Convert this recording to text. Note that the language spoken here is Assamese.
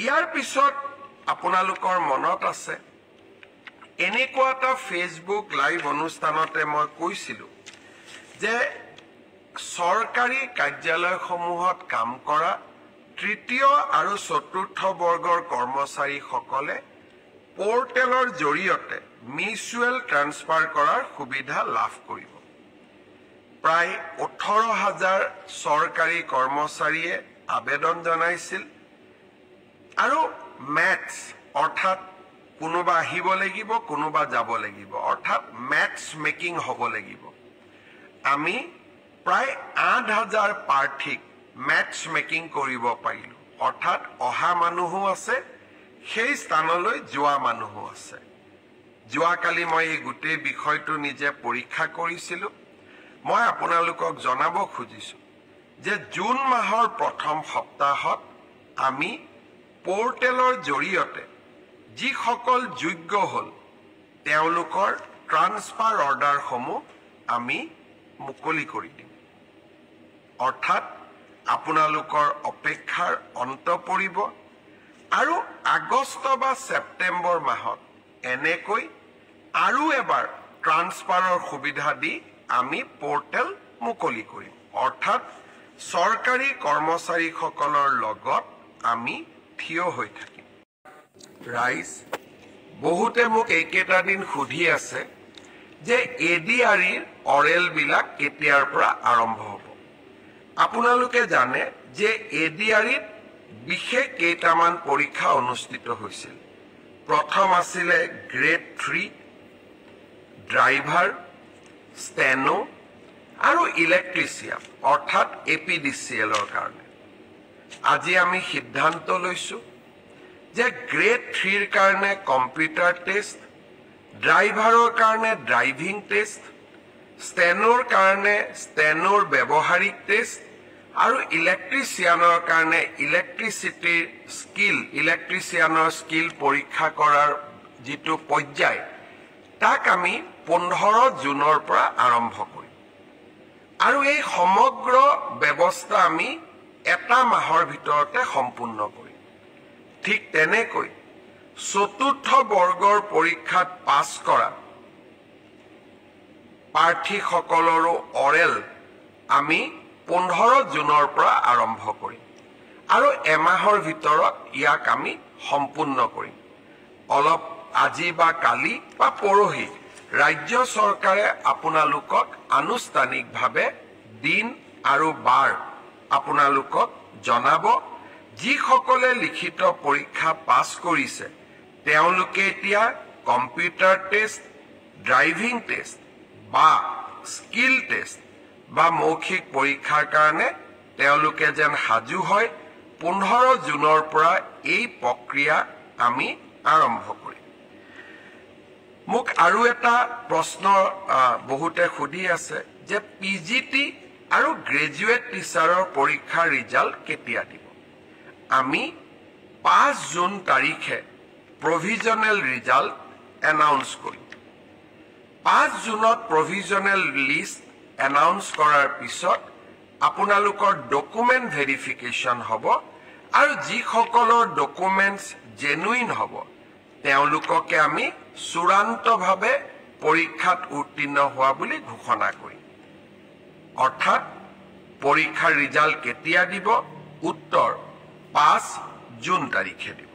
ইয়াৰ পিছত আপোনালোকৰ মনত আছে এনেকুৱা এটা ফেচবুক লাইভ অনুষ্ঠানতে মই কৈছিলোঁ যে চৰকাৰী কাৰ্যালয়সমূহত কাম কৰা তৃতীয় আৰু চতুৰ্থ বৰ্গৰ কৰ্মচাৰীসকলে পোৰ্টেলৰ জৰিয়তে মিউচুৱেল ট্ৰান্সফাৰ কৰাৰ সুবিধা লাভ কৰিব। প্ৰায় 18,000 চৰকাৰী কৰ্মচাৰীয়ে আবেদন জনাইছিল আৰু মেটছ অৰ্থাৎ কোনোবা আহিব লাগিব কোনোবা যাব লাগিব অৰ্থাৎ মেটছ মেকিং হ'ব লাগিব। আমি প্ৰায় 8,000 প্ৰাৰ্থীক মেটছ মেকিং কৰিব পাৰিলোঁ অৰ্থাৎ অহা মানুহো আছে সেই স্থানলৈ যোৱা মানুহো আছে। যোৱাকালি মই এই গোটেই বিষয়টো নিজে পৰীক্ষা কৰিছিলোঁ। মই আপোনালোকক জনাব খুজিছোঁ যে জুন মাহৰ প্ৰথম সপ্তাহত আমি পোৰ্টেলৰ জৰিয়তে যিসকল যোগ্য হ'ল তেওঁলোকৰ ট্ৰান্সফাৰ অৰ্ডাৰসমূহ আমি মুকলি কৰি দিম। অৰ্থাৎ আপোনালোকৰ অপেক্ষাৰ অন্ত পৰিব আৰু আগষ্ট বা ছেপ্টেম্বৰ মাহত এনেকৈ আৰু এবাৰ ট্ৰান্সফাৰৰ সুবিধা দি আমি পোৰ্টেল মুকলি কৰিম। অৰ্থাৎ চৰকাৰী কৰ্মচাৰীসকলৰ লগত আমি থিয় হৈ থাকিম। ৰাইজ বহুতে মোক এইকেইটা দিন সুধি আছে যে ADREৰ অৰেলবিলাক কেতিয়াৰ পৰা আৰম্ভ হ'ব। আপোনালোকে জানে যে ADREত বিশেষ কেইটামান পৰীক্ষা অনুষ্ঠিত হৈছিল। প্ৰথম আছিলে গ্ৰেড 3 ড্ৰাইভাৰ, ষ্টেনো আৰু ইলেক্ট্ৰিচিয়ান অৰ্থাৎ APDCLৰ কাৰণে। আজি আমি সিদ্ধান্ত লৈছোঁ যে গ্ৰেড 3ৰ কাৰণে কম্পিউটাৰ টেষ্ট, ড্ৰাইভাৰৰ কাৰণে ড্ৰাইভিং টেষ্ট, ষ্টেনোৰ কাৰণে ষ্টেনোৰ ব্যৱহাৰিক টেষ্ট আৰু ইলেক্ট্ৰিচিয়ানৰ কাৰণে ইলেক্ট্ৰিচিয়ানৰ স্কিল পৰীক্ষা কৰাৰ যিটো পৰ্যায় তাক আমি 15 জুনৰ পৰা আৰম্ভ কৰিম আৰু এই সমগ্ৰ ব্যৱস্থা আমি এটা মাহৰ ভিতৰতে সম্পূৰ্ণ কৰিম। ঠিক তেনেকৈ চতুৰ্থ বৰ্গৰ পৰীক্ষাত পাছ কৰা প্ৰাৰ্থীসকলৰো অৰেল আমি 15 জুনৰ পৰা আৰম্ভ কৰিম আৰু এমাহৰ ভিতৰত ইয়াক আমি সম্পূৰ্ণ কৰিম। অলপ আজি বা কালি বা পৰহি ৰাজ্য চৰকাৰে আপোনালোকক আনুষ্ঠানিকভাৱে দিন আৰু বাৰ আপোনালোকক জনাব। যিসকলে লিখিত পৰীক্ষা পাছ কৰিছে তেওঁলোকে এতিয়া কম্পিউটাৰ টেষ্ট, ড্ৰাইভিং টেষ্ট বা স্কিল টেষ্ট বা মৌখিক পৰীক্ষাৰ কাৰণে তেওঁলোকে যেন সাজু হয়। 15 জুনৰ পৰা এই প্ৰক্ৰিয়া আমি আৰম্ভ কৰিম। মোক আৰু এটা প্ৰশ্ন বহুতে সুধি আছে যে PGT আৰু গ্ৰেজুৱেট টিচাৰৰ পৰীক্ষাৰ ৰিজাল্ট কেতিয়া দিব? আমি 5 জুন তাৰিখে প্ৰভিজনেল ৰিজাল্ট এনাউন্স কৰিম। 5 জুনত প্ৰভিজনেল লিষ্ট এনাউন্স কৰাৰ পিছত আপোনালোকৰ ডকুমেণ্ট ভেৰিফিকেশ্যন হ'ব আৰু যিসকলৰ ডকুমেণ্টছ জেনুইন হ'ব তেওঁলোককে আমি চূড়ান্তভাৱে পৰীক্ষাত উত্তীৰ্ণ হোৱা বুলি ঘোষণা কৰিম। অৰ্থাৎ পৰীক্ষাৰ ৰিজাল্ট কেতিয়া দিব? উত্তৰ 5 জুন তাৰিখে দিব।